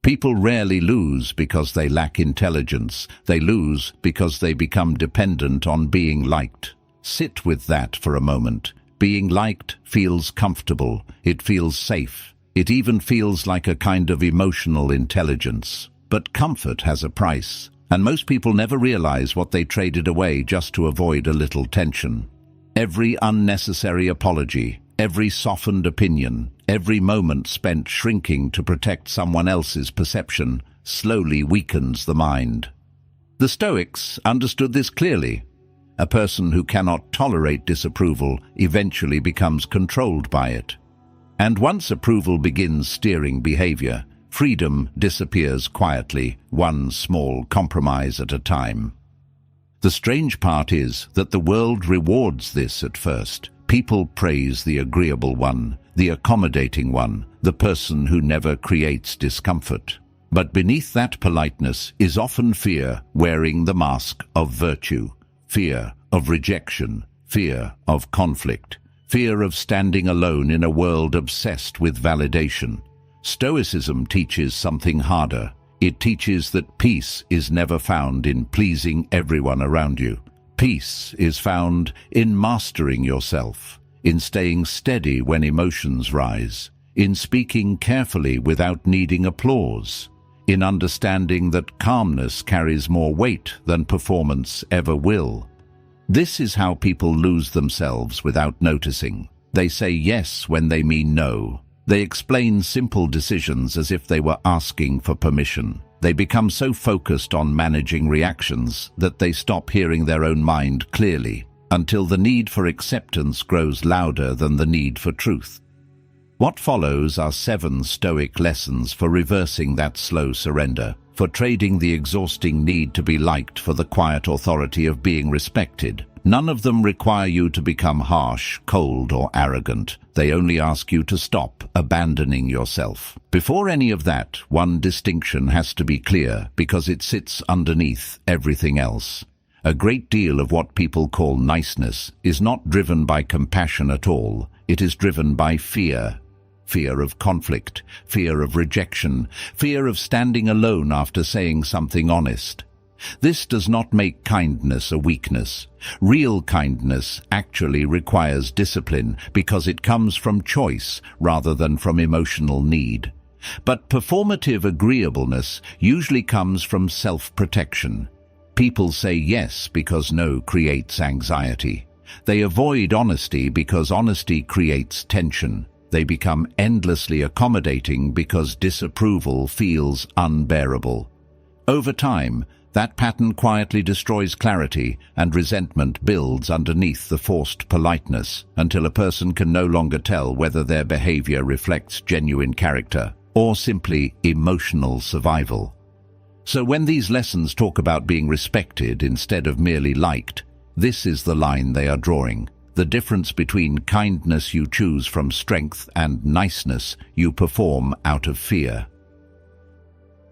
People rarely lose because they lack intelligence. They lose because they become dependent on being liked. Sit with that for a moment. Being liked feels comfortable. It feels safe. It even feels like a kind of emotional intelligence. But comfort has a price, and most people never realize what they traded away just to avoid a little tension. Every unnecessary apology, every softened opinion, every moment spent shrinking to protect someone else's perception slowly weakens the mind. The Stoics understood this clearly. A person who cannot tolerate disapproval eventually becomes controlled by it. And once approval begins steering behavior, freedom disappears quietly, one small compromise at a time. The strange part is that the world rewards this at first. People praise the agreeable one, the accommodating one, the person who never creates discomfort. But beneath that politeness is often fear wearing the mask of virtue. Fear of rejection, fear of conflict, fear of standing alone in a world obsessed with validation. Stoicism teaches something harder. It teaches that peace is never found in pleasing everyone around you. Peace is found in mastering yourself, in staying steady when emotions rise, in speaking carefully without needing applause, in understanding that calmness carries more weight than performance ever will. This is how people lose themselves without noticing. They say yes when they mean no. They explain simple decisions as if they were asking for permission. They become so focused on managing reactions that they stop hearing their own mind clearly, until the need for acceptance grows louder than the need for truth. What follows are 7 Stoic lessons for reversing that slow surrender, for trading the exhausting need to be liked for the quiet authority of being respected. None of them require you to become harsh, cold, or arrogant. They only ask you to stop abandoning yourself. Before any of that, one distinction has to be clear because it sits underneath everything else. A great deal of what people call niceness is not driven by compassion at all. It is driven by fear. Fear of conflict, fear of rejection, fear of standing alone after saying something honest. This does not make kindness a weakness. Real kindness actually requires discipline because it comes from choice rather than from emotional need. But performative agreeableness usually comes from self-protection. People say yes because no creates anxiety. They avoid honesty because honesty creates tension. They become endlessly accommodating because disapproval feels unbearable. Over time, that pattern quietly destroys clarity, and resentment builds underneath the forced politeness until a person can no longer tell whether their behavior reflects genuine character or simply emotional survival. So when these lessons talk about being respected instead of merely liked, this is the line they are drawing. The difference between kindness you choose from strength and niceness you perform out of fear.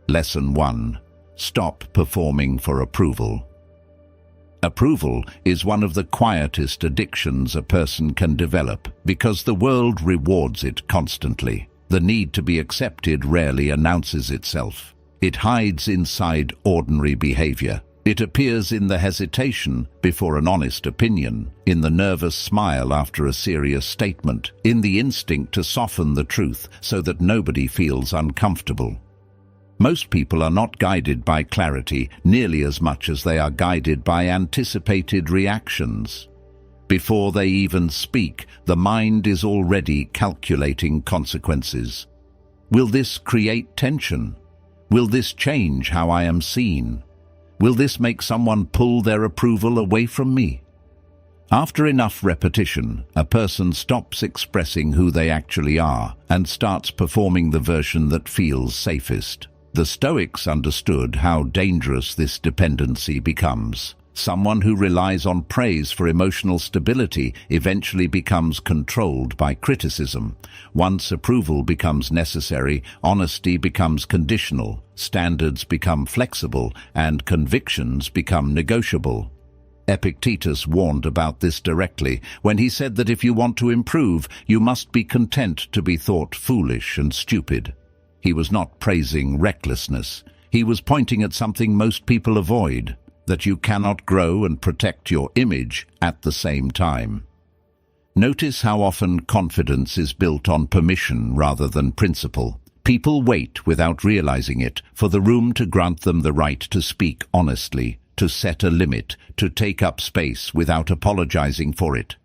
Lesson 1. Stop performing for approval. Approval is one of the quietest addictions a person can develop because the world rewards it constantly. The need to be accepted rarely announces itself. It hides inside ordinary behavior. It appears in the hesitation before an honest opinion, in the nervous smile after a serious statement, in the instinct to soften the truth so that nobody feels uncomfortable. Most people are not guided by clarity nearly as much as they are guided by anticipated reactions. Before they even speak, the mind is already calculating consequences. Will this create tension? Will this change how I am seen? Will this make someone pull their approval away from me? After enough repetition, a person stops expressing who they actually are and starts performing the version that feels safest. The Stoics understood how dangerous this dependency becomes. Someone who relies on praise for emotional stability eventually becomes controlled by criticism. Once approval becomes necessary, honesty becomes conditional, standards become flexible, and convictions become negotiable. Epictetus warned about this directly when he said that if you want to improve, you must be content to be thought foolish and stupid. He was not praising recklessness. He was pointing at something most people avoid, that you cannot grow and protect your image at the same time. Notice how often confidence is built on permission rather than principle. People wait, without realizing it, for the room to grant them the right to speak honestly, to set a limit, to take up space without apologizing for it.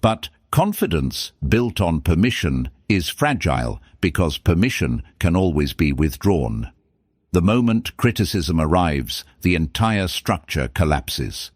But confidence built on permission is fragile because permission can always be withdrawn. The moment criticism arrives, the entire structure collapses.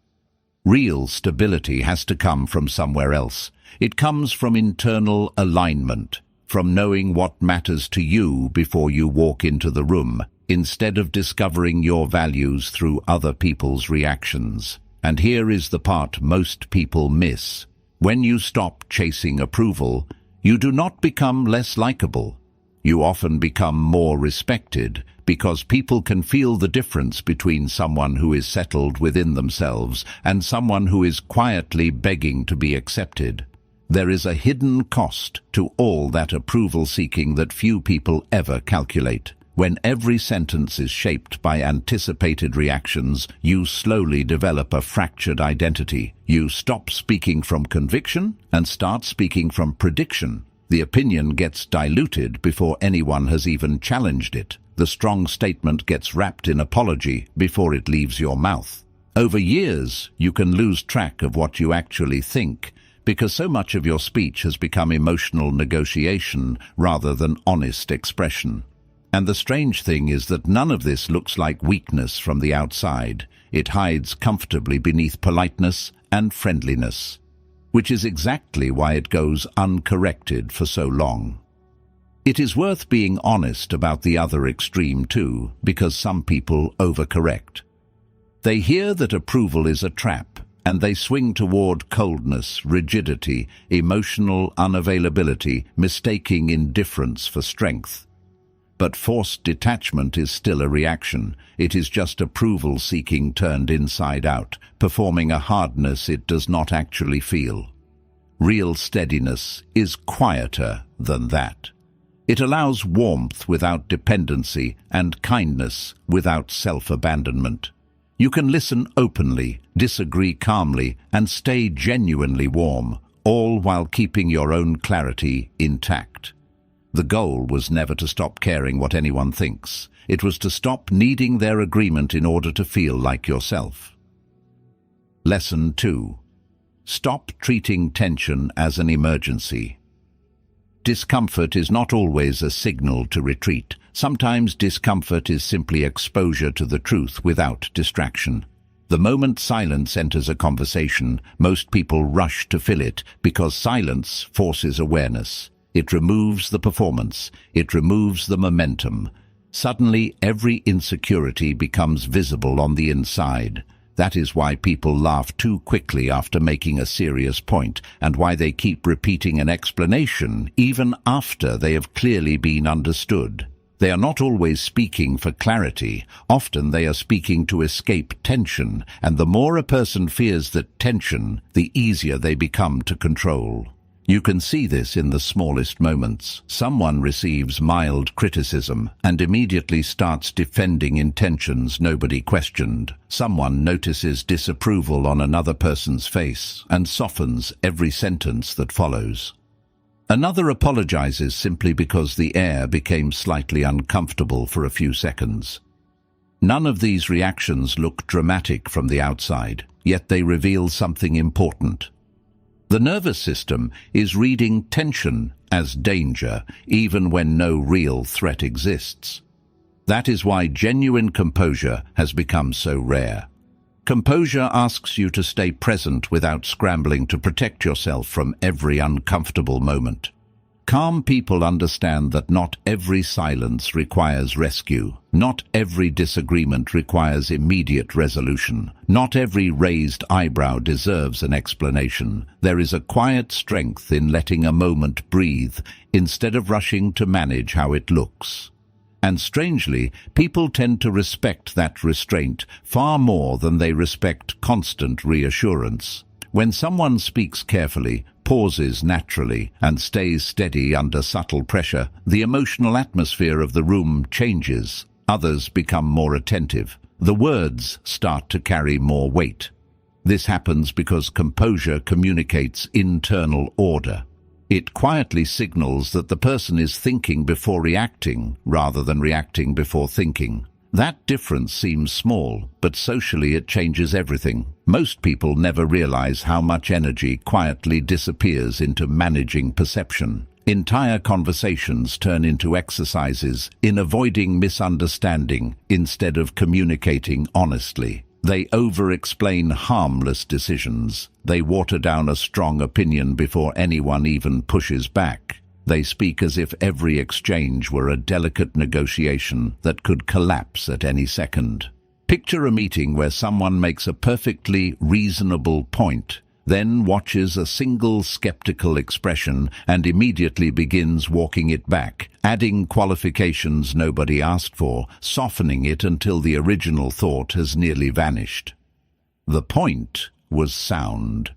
Real stability has to come from somewhere else. It comes from internal alignment, from knowing what matters to you before you walk into the room, instead of discovering your values through other people's reactions. And here is the part most people miss. When you stop chasing approval, you do not become less likable. You often become more respected, because people can feel the difference between someone who is settled within themselves and someone who is quietly begging to be accepted. There is a hidden cost to all that approval seeking that few people ever calculate. When every sentence is shaped by anticipated reactions, you slowly develop a fractured identity. You stop speaking from conviction and start speaking from prediction. The opinion gets diluted before anyone has even challenged it. The strong statement gets wrapped in apology before it leaves your mouth. Over years, you can lose track of what you actually think, because so much of your speech has become emotional negotiation rather than honest expression. And the strange thing is that none of this looks like weakness from the outside. It hides comfortably beneath politeness and friendliness, which is exactly why it goes uncorrected for so long. It is worth being honest about the other extreme too, because some people overcorrect. They hear that approval is a trap, and they swing toward coldness, rigidity, emotional unavailability, mistaking indifference for strength. But forced detachment is still a reaction. It is just approval seeking turned inside out, performing a hardness it does not actually feel. Real steadiness is quieter than that. It allows warmth without dependency and kindness without self-abandonment. You can listen openly, disagree calmly, and stay genuinely warm, all while keeping your own clarity intact. The goal was never to stop caring what anyone thinks. It was to stop needing their agreement in order to feel like yourself. Lesson 2. Stop treating tension as an emergency. Discomfort is not always a signal to retreat. Sometimes discomfort is simply exposure to the truth without distraction. The moment silence enters a conversation, most people rush to fill it because silence forces awareness. It removes the performance. It removes the momentum. Suddenly, every insecurity becomes visible on the inside. That is why people laugh too quickly after making a serious point, and why they keep repeating an explanation even after they have clearly been understood. They are not always speaking for clarity. Often they are speaking to escape tension, and the more a person fears that tension, the easier they become to control. You can see this in the smallest moments. Someone receives mild criticism and immediately starts defending intentions nobody questioned. Someone notices disapproval on another person's face and softens every sentence that follows. Another apologizes simply because the air became slightly uncomfortable for a few seconds. None of these reactions look dramatic from the outside, yet they reveal something important. The nervous system is reading tension as danger, even when no real threat exists. That is why genuine composure has become so rare. Composure asks you to stay present without scrambling to protect yourself from every uncomfortable moment. Calm people understand that not every silence requires rescue. Not every disagreement requires immediate resolution. Not every raised eyebrow deserves an explanation. There is a quiet strength in letting a moment breathe instead of rushing to manage how it looks. And strangely, people tend to respect that restraint far more than they respect constant reassurance. When someone speaks carefully, pauses naturally, and stays steady under subtle pressure, the emotional atmosphere of the room changes. Others become more attentive. The words start to carry more weight. This happens because composure communicates internal order. It quietly signals that the person is thinking before reacting, rather than reacting before thinking. That difference seems small, but socially it changes everything. Most people never realize how much energy quietly disappears into managing perception. Entire conversations turn into exercises in avoiding misunderstanding instead of communicating honestly. They over-explain harmless decisions. They water down a strong opinion before anyone even pushes back. They speak as if every exchange were a delicate negotiation that could collapse at any second. Picture a meeting where someone makes a perfectly reasonable point, then watches a single skeptical expression and immediately begins walking it back, adding qualifications nobody asked for, softening it until the original thought has nearly vanished. The point was sound.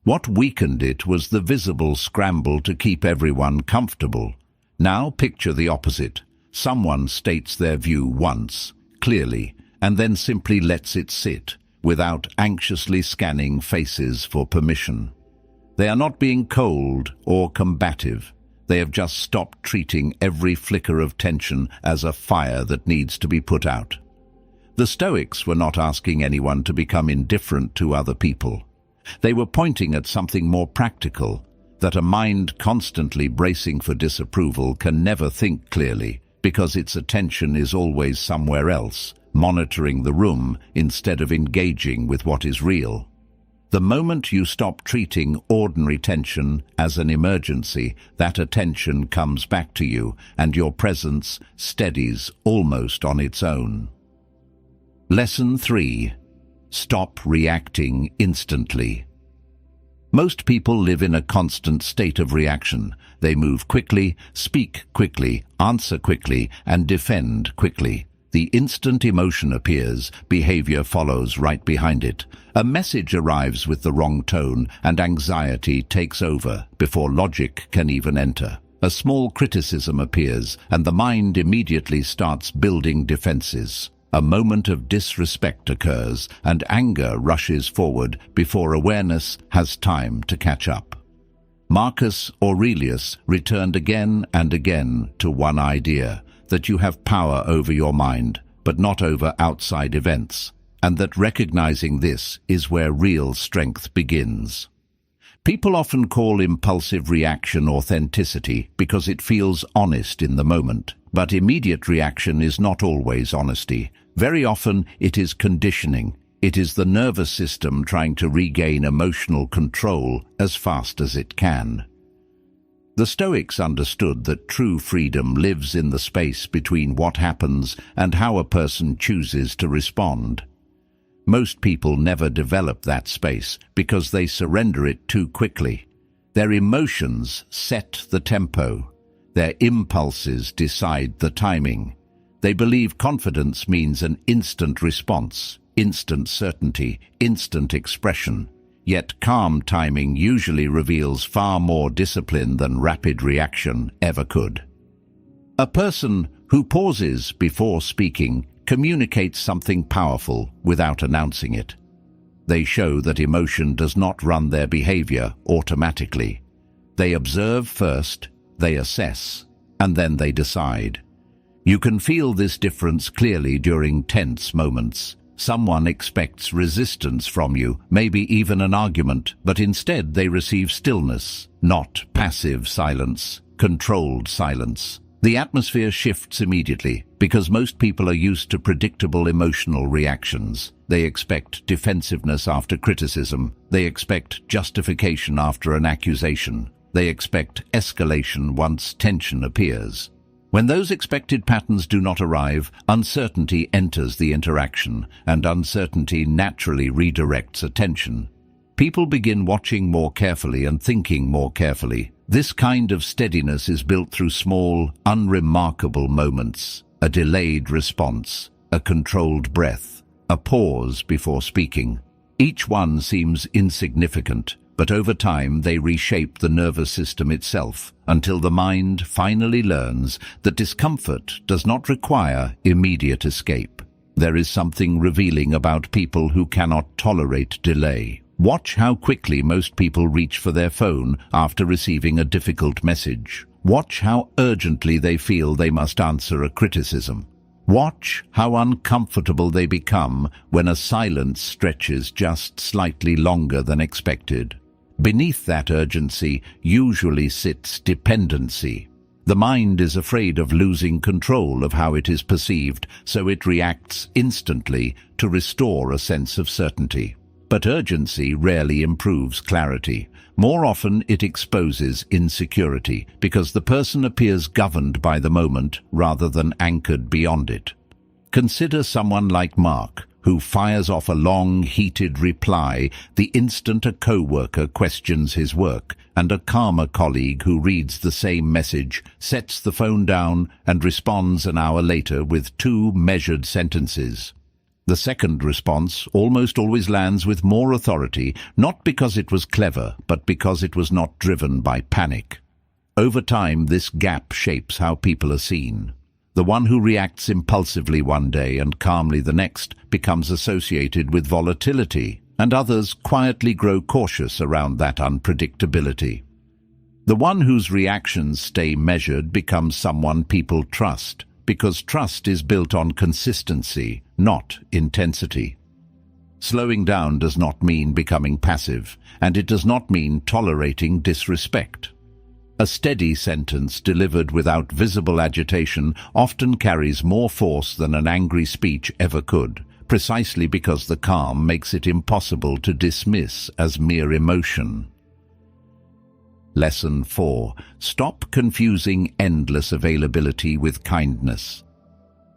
What weakened it was the visible scramble to keep everyone comfortable. Now picture the opposite. Someone states their view once, clearly, and then simply lets it sit, without anxiously scanning faces for permission. They are not being cold or combative. They have just stopped treating every flicker of tension as a fire that needs to be put out. The Stoics were not asking anyone to become indifferent to other people. They were pointing at something more practical, that a mind constantly bracing for disapproval can never think clearly, because its attention is always somewhere else, monitoring the room instead of engaging with what is real. The moment you stop treating ordinary tension as an emergency, that attention comes back to you, and your presence steadies almost on its own. Lesson 3. Stop reacting instantly. Most people live in a constant state of reaction. They move quickly, speak quickly, answer quickly, and defend quickly. The instant emotion appears, behavior follows right behind it. A message arrives with the wrong tone, and anxiety takes over before logic can even enter. A small criticism appears, and the mind immediately starts building defenses. A moment of disrespect occurs, and anger rushes forward before awareness has time to catch up. Marcus Aurelius returned again and again to one idea, that you have power over your mind, but not over outside events, and that recognizing this is where real strength begins. People often call impulsive reaction authenticity because it feels honest in the moment, but immediate reaction is not always honesty. Very often it is conditioning. It is the nervous system trying to regain emotional control as fast as it can. The Stoics understood that true freedom lives in the space between what happens and how a person chooses to respond. Most people never develop that space because they surrender it too quickly. Their emotions set the tempo. Their impulses decide the timing. They believe confidence means an instant response, instant certainty, instant expression. Yet calm timing usually reveals far more discipline than rapid reaction ever could. A person who pauses before speaking communicates something powerful without announcing it. They show that emotion does not run their behavior automatically. They observe first, they assess, and then they decide. You can feel this difference clearly during tense moments. Someone expects resistance from you, maybe even an argument, but instead they receive stillness, not passive silence, controlled silence. The atmosphere shifts immediately because most people are used to predictable emotional reactions. They expect defensiveness after criticism. They expect justification after an accusation. They expect escalation once tension appears. When those expected patterns do not arrive, uncertainty enters the interaction, and uncertainty naturally redirects attention. People begin watching more carefully and thinking more carefully. This kind of steadiness is built through small, unremarkable moments, a delayed response, a controlled breath, a pause before speaking. Each one seems insignificant, but over time they reshape the nervous system itself until the mind finally learns that discomfort does not require immediate escape. There is something revealing about people who cannot tolerate delay. Watch how quickly most people reach for their phone after receiving a difficult message. Watch how urgently they feel they must answer a criticism. Watch how uncomfortable they become when a silence stretches just slightly longer than expected. Beneath that urgency usually sits dependency. The mind is afraid of losing control of how it is perceived, so it reacts instantly to restore a sense of certainty. But urgency rarely improves clarity. More often it exposes insecurity, because the person appears governed by the moment rather than anchored beyond it. Consider someone like Mark, who fires off a long, heated reply the instant a co-worker questions his work, and a calmer colleague who reads the same message, sets the phone down, and responds an hour later with 2 measured sentences. The second response almost always lands with more authority, not because it was clever, but because it was not driven by panic. Over time, this gap shapes how people are seen. The one who reacts impulsively one day and calmly the next becomes associated with volatility, and others quietly grow cautious around that unpredictability. The one whose reactions stay measured becomes someone people trust, because trust is built on consistency, not intensity. Slowing down does not mean becoming passive, and it does not mean tolerating disrespect. A steady sentence delivered without visible agitation often carries more force than an angry speech ever could, precisely because the calm makes it impossible to dismiss as mere emotion. Lesson 4. Stop confusing endless availability with kindness.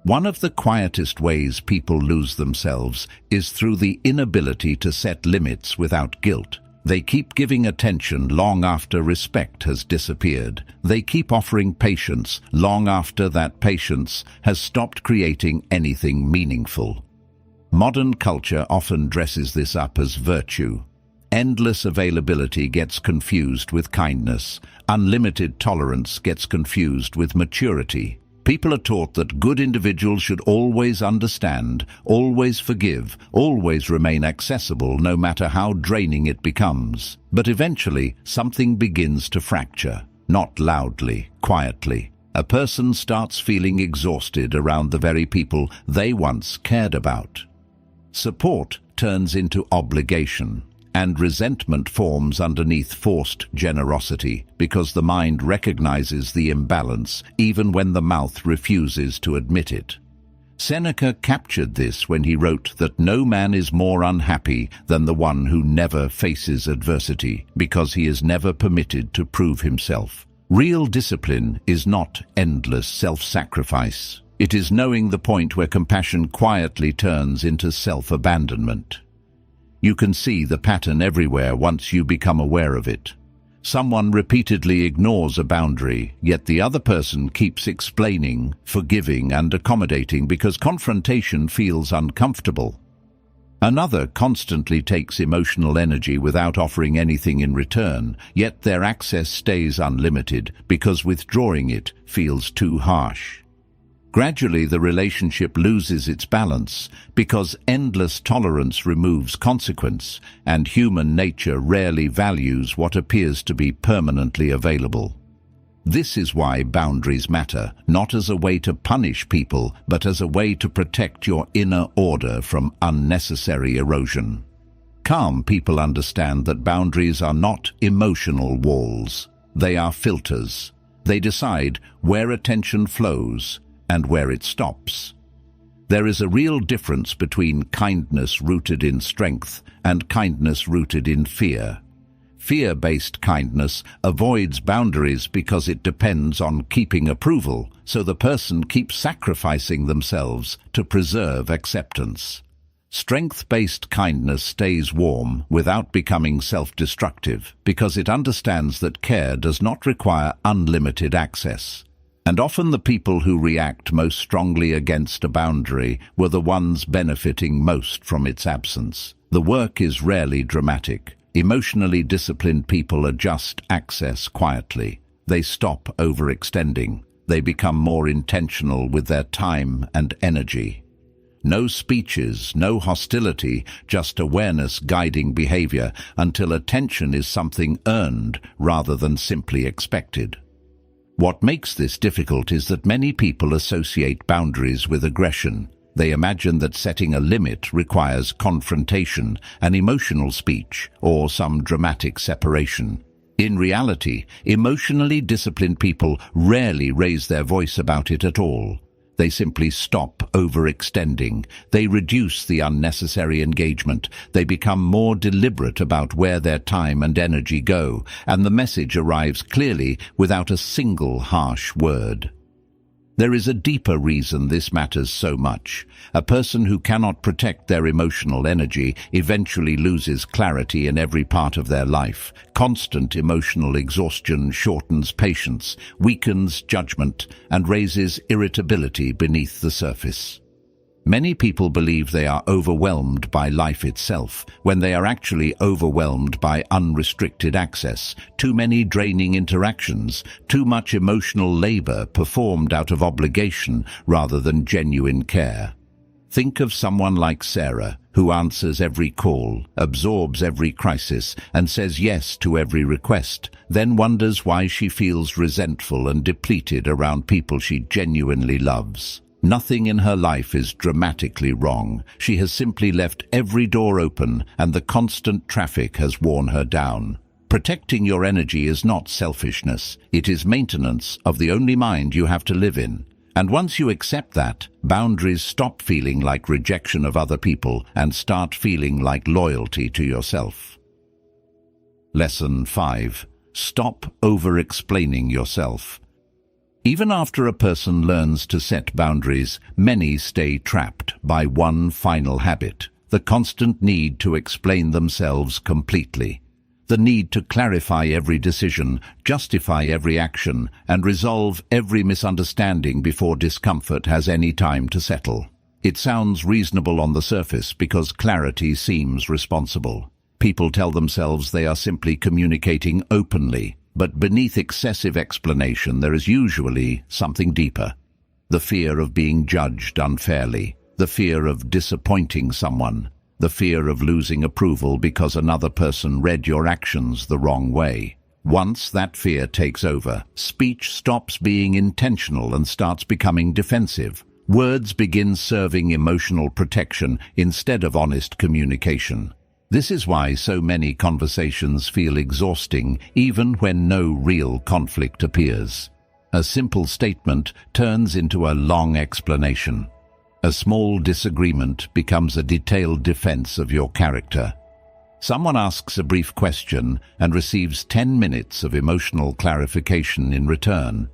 One of the quietest ways people lose themselves is through the inability to set limits without guilt. They keep giving attention long after respect has disappeared. They keep offering patience long after that patience has stopped creating anything meaningful. Modern culture often dresses this up as virtue. Endless availability gets confused with kindness. Unlimited tolerance gets confused with maturity. People are taught that good individuals should always understand, always forgive, always remain accessible no matter how draining it becomes. But eventually, something begins to fracture. Not loudly, quietly. A person starts feeling exhausted around the very people they once cared about. Support turns into obligation, and resentment forms underneath forced generosity, because the mind recognizes the imbalance even when the mouth refuses to admit it. Seneca captured this when he wrote that no man is more unhappy than the one who never faces adversity, because he is never permitted to prove himself. Real discipline is not endless self-sacrifice. It is knowing the point where compassion quietly turns into self-abandonment. You can see the pattern everywhere once you become aware of it. Someone repeatedly ignores a boundary, yet the other person keeps explaining, forgiving, and accommodating because confrontation feels uncomfortable. Another constantly takes emotional energy without offering anything in return, yet their access stays unlimited because withdrawing it feels too harsh. Gradually, the relationship loses its balance because endless tolerance removes consequence, and human nature rarely values what appears to be permanently available. This is why boundaries matter, not as a way to punish people, but as a way to protect your inner order from unnecessary erosion. Calm people understand that boundaries are not emotional walls. They are filters. They decide where attention flows and where it stops. There is a real difference between kindness rooted in strength and kindness rooted in fear. Fear-based kindness avoids boundaries because it depends on keeping approval, so the person keeps sacrificing themselves to preserve acceptance. Strength-based kindness stays warm without becoming self-destructive because it understands that care does not require unlimited access. And often the people who react most strongly against a boundary were the ones benefiting most from its absence. The work is rarely dramatic. Emotionally disciplined people adjust access quietly. They stop overextending. They become more intentional with their time and energy. No speeches, no hostility, just awareness guiding behavior until attention is something earned rather than simply expected. What makes this difficult is that many people associate boundaries with aggression. They imagine that setting a limit requires confrontation, an emotional speech, or some dramatic separation. In reality, emotionally disciplined people rarely raise their voice about it at all. They simply stop overextending. They reduce the unnecessary engagement. They become more deliberate about where their time and energy go, and the message arrives clearly without a single harsh word. There is a deeper reason this matters so much. A person who cannot protect their emotional energy eventually loses clarity in every part of their life. Constant emotional exhaustion shortens patience, weakens judgment, and raises irritability beneath the surface. Many people believe they are overwhelmed by life itself, when they are actually overwhelmed by unrestricted access, too many draining interactions, too much emotional labor performed out of obligation rather than genuine care. Think of someone like Sarah, who answers every call, absorbs every crisis, and says yes to every request, then wonders why she feels resentful and depleted around people she genuinely loves. Nothing in her life is dramatically wrong. She has simply left every door open, and the constant traffic has worn her down. Protecting your energy is not selfishness. It is maintenance of the only mind you have to live in. And once you accept that, boundaries stop feeling like rejection of other people and start feeling like loyalty to yourself. Lesson 5. Stop over-explaining yourself. Even after a person learns to set boundaries, many stay trapped by one final habit: the constant need to explain themselves completely. The need to clarify every decision, justify every action, and resolve every misunderstanding before discomfort has any time to settle. It sounds reasonable on the surface because clarity seems responsible. People tell themselves they are simply communicating openly, but beneath excessive explanation there is usually something deeper. The fear of being judged unfairly, the fear of disappointing someone, the fear of losing approval because another person read your actions the wrong way. Once that fear takes over, speech stops being intentional and starts becoming defensive. Words begin serving emotional protection instead of honest communication. This is why so many conversations feel exhausting even when no real conflict appears. A simple statement turns into a long explanation. A small disagreement becomes a detailed defense of your character. Someone asks a brief question and receives 10 minutes of emotional clarification in return.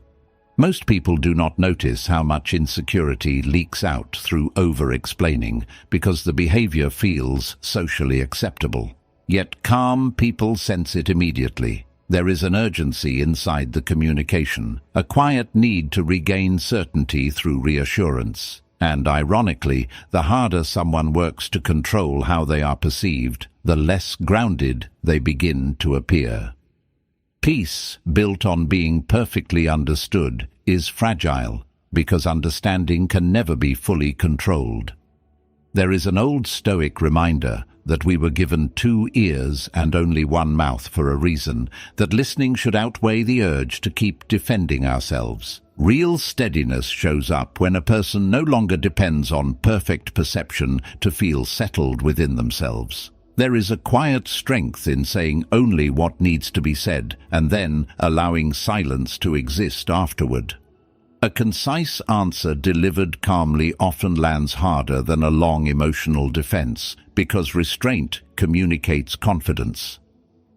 Most people do not notice how much insecurity leaks out through over-explaining because the behavior feels socially acceptable. Yet calm people sense it immediately. There is an urgency inside the communication, a quiet need to regain certainty through reassurance. And ironically, the harder someone works to control how they are perceived, the less grounded they begin to appear. Peace, built on being perfectly understood, is fragile because understanding can never be fully controlled. There is an old Stoic reminder that we were given 2 ears and only 1 mouth for a reason, that listening should outweigh the urge to keep defending ourselves. Real steadiness shows up when a person no longer depends on perfect perception to feel settled within themselves. There is a quiet strength in saying only what needs to be said and then allowing silence to exist afterward. A concise answer delivered calmly often lands harder than a long emotional defense because restraint communicates confidence.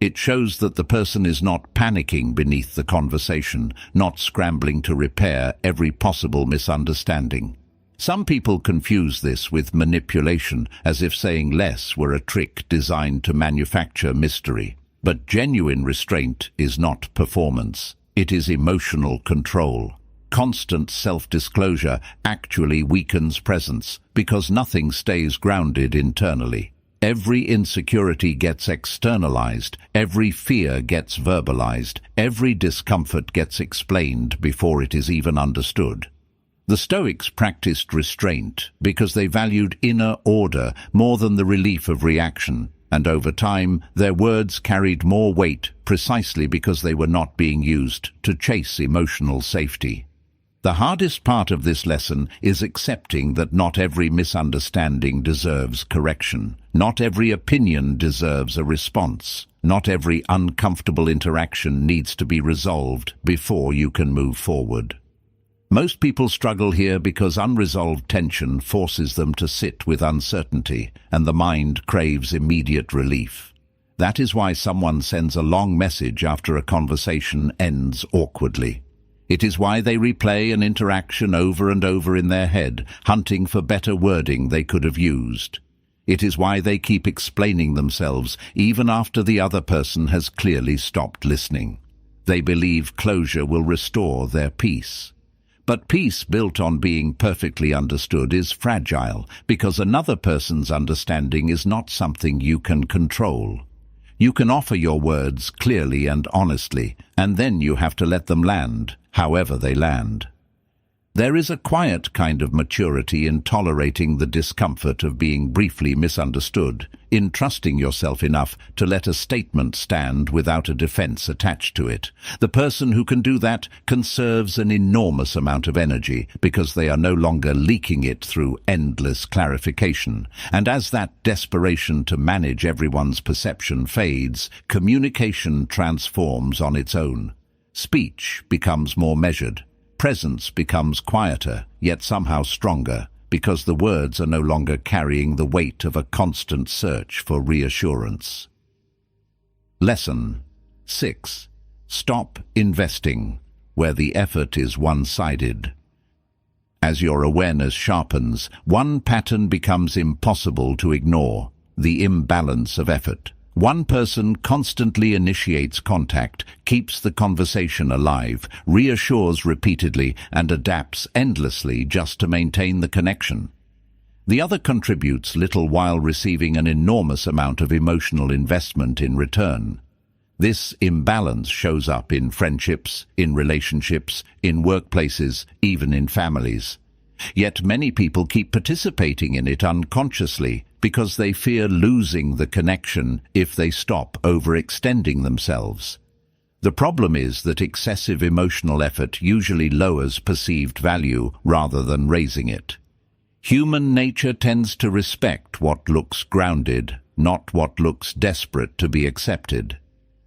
It shows that the person is not panicking beneath the conversation, not scrambling to repair every possible misunderstanding. Some people confuse this with manipulation, as if saying less were a trick designed to manufacture mystery. But genuine restraint is not performance. It is emotional control. Constant self-disclosure actually weakens presence because nothing stays grounded internally. Every insecurity gets externalized, every fear gets verbalized, every discomfort gets explained before it is even understood. The Stoics practiced restraint because they valued inner order more than the relief of reaction, and over time their words carried more weight precisely because they were not being used to chase emotional safety. The hardest part of this lesson is accepting that not every misunderstanding deserves correction. Not every opinion deserves a response. Not every uncomfortable interaction needs to be resolved before you can move forward. Most people struggle here because unresolved tension forces them to sit with uncertainty, and the mind craves immediate relief. That is why someone sends a long message after a conversation ends awkwardly. It is why they replay an interaction over and over in their head, hunting for better wording they could have used. It is why they keep explaining themselves even after the other person has clearly stopped listening. They believe closure will restore their peace. But peace built on being perfectly understood is fragile because another person's understanding is not something you can control. You can offer your words clearly and honestly, and then you have to let them land, however they land. There is a quiet kind of maturity in tolerating the discomfort of being briefly misunderstood, in trusting yourself enough to let a statement stand without a defense attached to it. The person who can do that conserves an enormous amount of energy because they are no longer leaking it through endless clarification. And as that desperation to manage everyone's perception fades, communication transforms on its own. Speech becomes more measured. Presence becomes quieter, yet somehow stronger, because the words are no longer carrying the weight of a constant search for reassurance. Lesson 6. Stop investing where the effort is one-sided. As your awareness sharpens, one pattern becomes impossible to ignore: the imbalance of effort. One person constantly initiates contact, keeps the conversation alive, reassures repeatedly, and adapts endlessly just to maintain the connection. The other contributes little while receiving an enormous amount of emotional investment in return. This imbalance shows up in friendships, in relationships, in workplaces, even in families. Yet many people keep participating in it unconsciously because they fear losing the connection if they stop overextending themselves. The problem is that excessive emotional effort usually lowers perceived value rather than raising it. Human nature tends to respect what looks grounded, not what looks desperate to be accepted.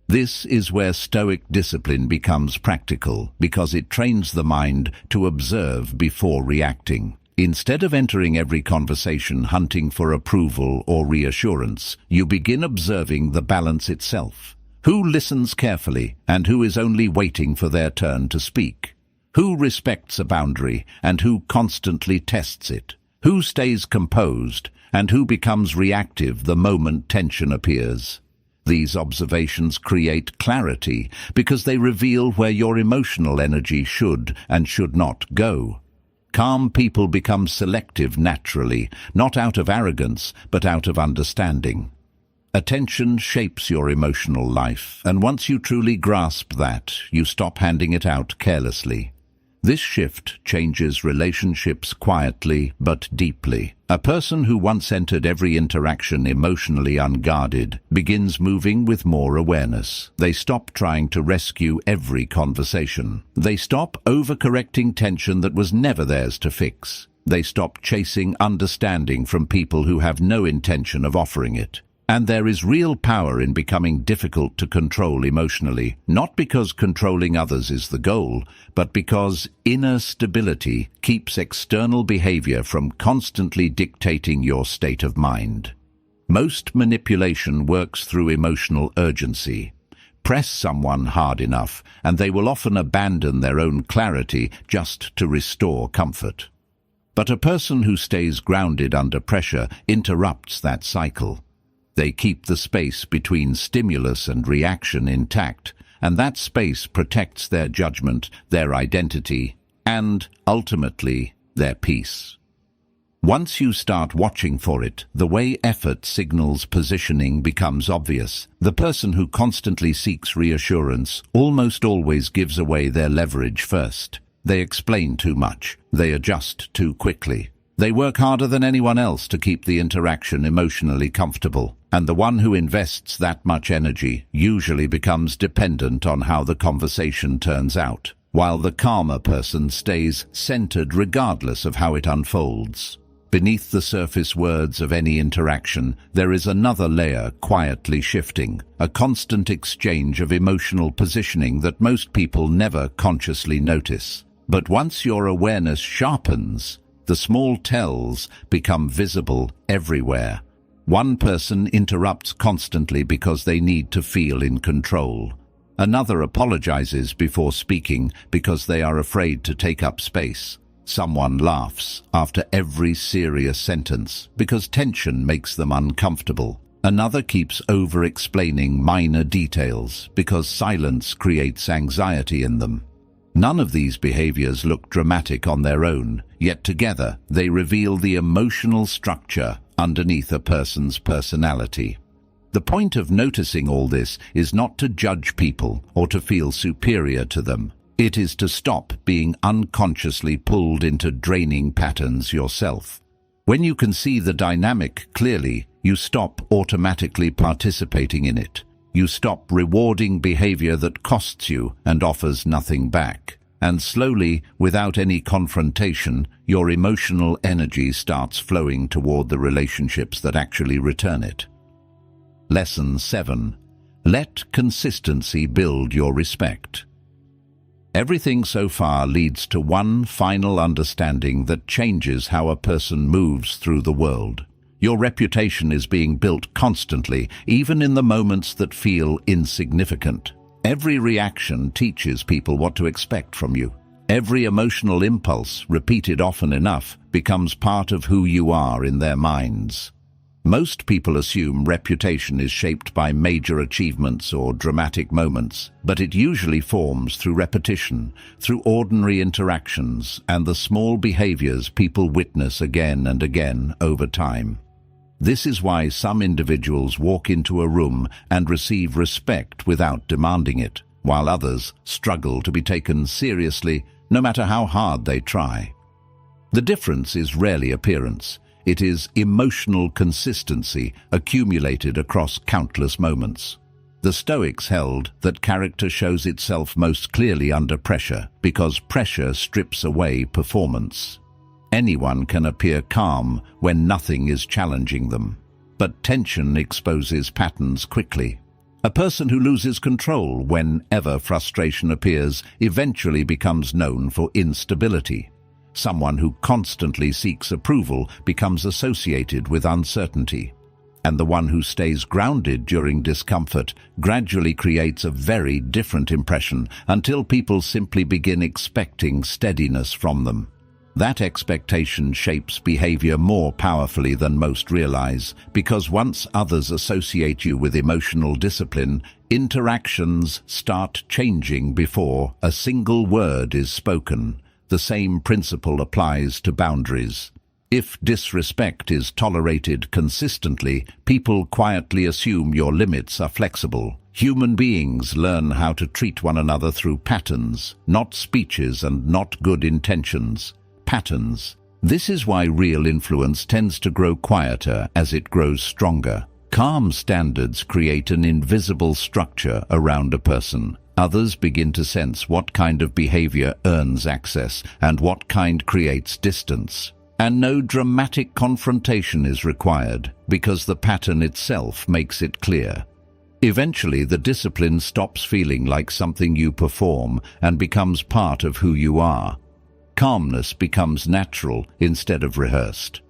This is where Stoic discipline becomes practical, because it trains the mind to observe before reacting. Instead of entering every conversation hunting for approval or reassurance, you begin observing the balance itself. Who listens carefully and who is only waiting for their turn to speak? Who respects a boundary and who constantly tests it? Who stays composed and who becomes reactive the moment tension appears? These observations create clarity because they reveal where your emotional energy should and should not go. Calm people become selective naturally, not out of arrogance, but out of understanding. Attention shapes your emotional life, and once you truly grasp that, you stop handing it out carelessly. This shift changes relationships quietly but deeply. A person who once entered every interaction emotionally unguarded begins moving with more awareness. They stop trying to rescue every conversation. They stop overcorrecting tension that was never theirs to fix. They stop chasing understanding from people who have no intention of offering it. And there is real power in becoming difficult to control emotionally, not because controlling others is the goal, but because inner stability keeps external behavior from constantly dictating your state of mind. Most manipulation works through emotional urgency. Press someone hard enough, and they will often abandon their own clarity just to restore comfort. But a person who stays grounded under pressure interrupts that cycle. They keep the space between stimulus and reaction intact, and that space protects their judgment, their identity, and, ultimately, their peace. Once you start watching for it, the way effort signals positioning becomes obvious. The person who constantly seeks reassurance almost always gives away their leverage first. They explain too much. They adjust too quickly. They work harder than anyone else to keep the interaction emotionally comfortable. And the one who invests that much energy usually becomes dependent on how the conversation turns out, while the calmer person stays centered regardless of how it unfolds. Beneath the surface words of any interaction, there is another layer quietly shifting, a constant exchange of emotional positioning that most people never consciously notice. But once your awareness sharpens, the small tells become visible everywhere. One person interrupts constantly because they need to feel in control. Another apologizes before speaking because they are afraid to take up space. Someone laughs after every serious sentence because tension makes them uncomfortable. Another keeps over-explaining minor details because silence creates anxiety in them. None of these behaviors look dramatic on their own, yet together they reveal the emotional structure underneath a person's personality. The point of noticing all this is not to judge people or to feel superior to them. It is to stop being unconsciously pulled into draining patterns yourself. When you can see the dynamic clearly, you stop automatically participating in it. You stop rewarding behavior that costs you and offers nothing back. And slowly, without any confrontation, your emotional energy starts flowing toward the relationships that actually return it. Lesson 7. Let consistency build your respect. Everything so far leads to one final understanding that changes how a person moves through the world. Your reputation is being built constantly, even in the moments that feel insignificant. Every reaction teaches people what to expect from you. Every emotional impulse, repeated often enough, becomes part of who you are in their minds. Most people assume reputation is shaped by major achievements or dramatic moments, but it usually forms through repetition, through ordinary interactions, and the small behaviors people witness again and again over time. This is why some individuals walk into a room and receive respect without demanding it, while others struggle to be taken seriously no matter how hard they try. The difference is rarely appearance. It is emotional consistency accumulated across countless moments. The Stoics held that character shows itself most clearly under pressure because pressure strips away performance. Anyone can appear calm when nothing is challenging them, but tension exposes patterns quickly. A person who loses control whenever frustration appears eventually becomes known for instability. Someone who constantly seeks approval becomes associated with uncertainty. And the one who stays grounded during discomfort gradually creates a very different impression until people simply begin expecting steadiness from them. That expectation shapes behavior more powerfully than most realize, because once others associate you with emotional discipline, interactions start changing before a single word is spoken. The same principle applies to boundaries. If disrespect is tolerated consistently, people quietly assume your limits are flexible. Human beings learn how to treat one another through patterns, not speeches and not good intentions. Patterns. This is why real influence tends to grow quieter as it grows stronger. Calm standards create an invisible structure around a person. Others begin to sense what kind of behavior earns access and what kind creates distance. And no dramatic confrontation is required, because the pattern itself makes it clear. Eventually, the discipline stops feeling like something you perform and becomes part of who you are. Calmness becomes natural instead of rehearsed.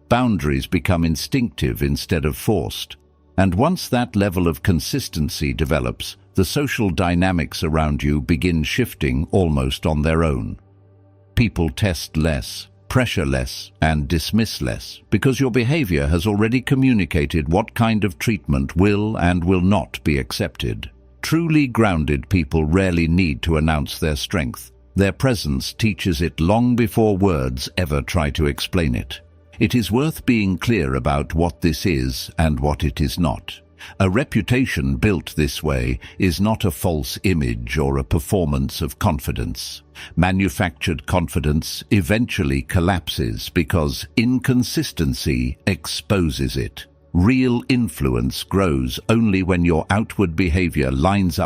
Boundaries become instinctive instead of forced. And once that level of consistency develops, the social dynamics around you begin shifting almost on their own. People test less, pressure less, and dismiss less, because your behavior has already communicated what kind of treatment will and will not be accepted. Truly grounded people rarely need to announce their strength. Their presence teaches it long before words ever try to explain it. It is worth being clear about what this is and what it is not. A reputation built this way is not a false image or a performance of confidence. Manufactured confidence eventually collapses because inconsistency exposes it. Real influence grows only when your outward behavior lines up